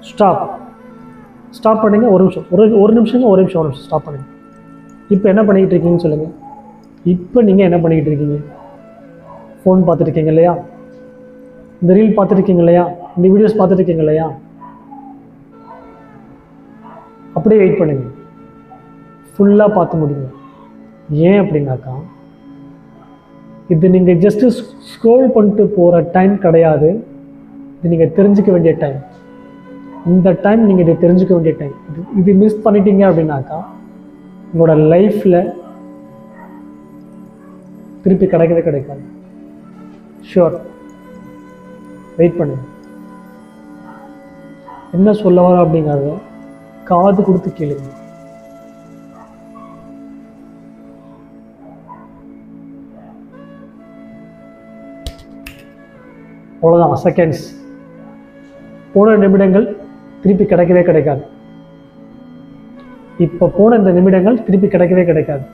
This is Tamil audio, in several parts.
ஸ்டாப் பண்ணுங்க. ஒரு நிமிஷம், ஒரு நிமிஷம் ஸ்டாப் பண்ணுங்க. இப்போ என்ன பண்ணிக்கிட்டு இருக்கீங்கன்னு சொல்லுங்கள். இப்போ நீங்கள் என்ன பண்ணிக்கிட்டு இருக்கீங்க? ஃபோன் பார்த்துருக்கீங்க இல்லையா? இந்த ரீல் பார்த்துருக்கீங்க இல்லையா? இந்த வீடியோஸ் பார்த்துருக்கீங்க இல்லையா? அப்படியே வெயிட் பண்ணுங்க, ஃபுல்லாக பார்த்து முடியுங்க. ஏன் அப்படின்னாக்கா, இது நீங்கள் ஜஸ்ட்டு ஸ்க்ரோல் பண்ணிட்டு போகிற டைம் கிடையாது. இது நீங்கள் தெரிஞ்சுக்க வேண்டிய டைம். இந்த டைம் நீங்கள் இதை தெரிஞ்சுக்க வேண்டிய டைம். இது மிஸ் பண்ணிட்டீங்க அப்படின்னாக்கா உங்களோட லைஃப்பில் திருப்பி கிடைக்கவே கிடைக்காது. ஷுவர், வெயிட் பண்ணுங்க. என்ன சொல்ல வர அப்படிங்கிறத காது கொடுத்து கேளுங்க. அவ்வளோதான். செகண்ட்ஸ், போன நிமிடங்கள் திருப்பி கிடைக்கவே கிடைக்காது. இப்போ போன இந்த நிமிடங்கள் திருப்பி கிடைக்கவே கிடைக்காது.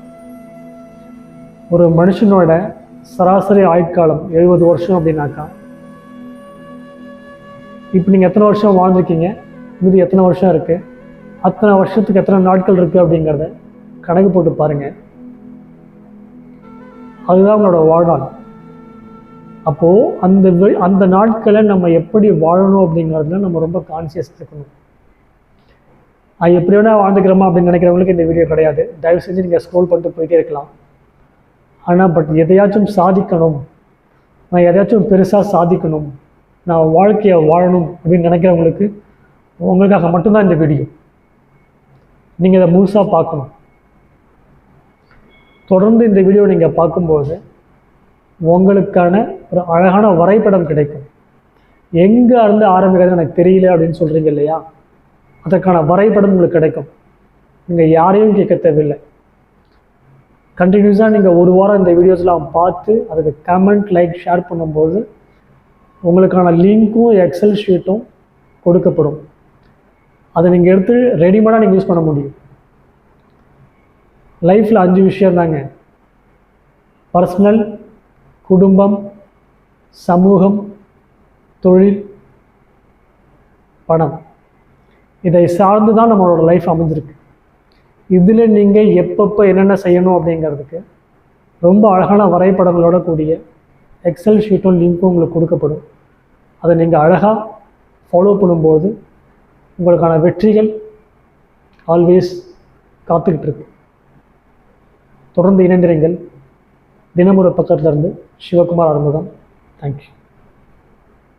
ஒரு மனுஷனோட சராசரி ஆயுட்காலம் 70 வருஷம் அப்படின்னாக்கா, இப்போ நீங்கள் எத்தனை வருஷம் வாழ்ந்துருக்கீங்க, மீதி எத்தனை வருஷம் இருக்குது, அத்தனை வருஷத்துக்கு எத்தனை நாட்கள் இருக்குது அப்படிங்கிறத கணக்கு போட்டு பாருங்கள். அதுதான் உங்களோட வாழ்நாள். அப்போது அந்த நாட்களை நம்ம எப்படி வாழணும் அப்படிங்கிறதுல நம்ம ரொம்ப கான்சியஸ் இருக்கணும். எப்படி வேணால் வாழ்ந்துக்கிறோமா அப்படின்னு நினைக்கிறவங்களுக்கு இந்த வீடியோ கிடையாது. தயவு செஞ்சு நீங்கள் ஸ்க்ரோல் பண்ணிட்டு போயிட்டே இருக்கலாம். ஆனால் எதையாச்சும் சாதிக்கணும், நான் எதையாச்சும் பெருசாக சாதிக்கணும், நான் வாழ்க்கையை வாழணும் அப்படின்னு நினைக்கிறவங்களுக்கு உங்களுக்காக மட்டும்தான் இந்த வீடியோ. நீங்கள் இதை முழுசாக பார்க்கணும். தொடர்ந்து இந்த வீடியோ நீங்கள் பார்க்கும்போது உங்களுக்கான ஒரு அழகான வரைபடம் கிடைக்கும். எங்கே இருந்து ஆரம்பிக்கிறது எனக்கு தெரியல அப்படின்னு சொல்கிறீங்க இல்லையா, அதற்கான வரைபடம் உங்களுக்கு கிடைக்கும். நீங்கள் யாரையும் கேட்க தேவையில்லை. கண்டினியூஸாக நீங்கள் ஒரு வாரம் இந்த வீடியோஸ்லாம் பார்த்து அதுக்கு கமெண்ட், லைக், ஷேர் பண்ணும்போது உங்களுக்கான லிங்க்கும் எக்ஸல் ஷீட்டும் கொடுக்கப்படும். அதை நீங்கள் எடுத்து ரெடிமேடாக நீங்கள் யூஸ் பண்ண முடியும். லைஃப்பில் 5 விஷயம் தாங்க: பர்சனல், குடும்பம், சமூகம், தொழில், பணம். இதை சார்ந்து தான் நம்மளோட லைஃப் அமைஞ்சிருக்கு. இதில் நீங்கள் எப்பப்போ என்னென்ன செய்யணும் அப்படிங்கிறதுக்கு ரொம்ப அழகான வரைபடங்களோட கூடிய எக்ஸல் ஷீட்டும் லிங்க்கும் உங்களுக்கு கொடுக்கப்படும். அதை நீங்கள் அழகாக ஃபாலோ பண்ணும்போது உங்களுக்கான வெற்றிகள் ஆல்வேஸ் காத்துக்கிட்டு இருக்கு. தொடர்ந்து இணைந்திருங்கள். தினமொரு பக்கத்திலிருந்து சிவகுமார் ஆறுமுகம். தேங்க்யூ.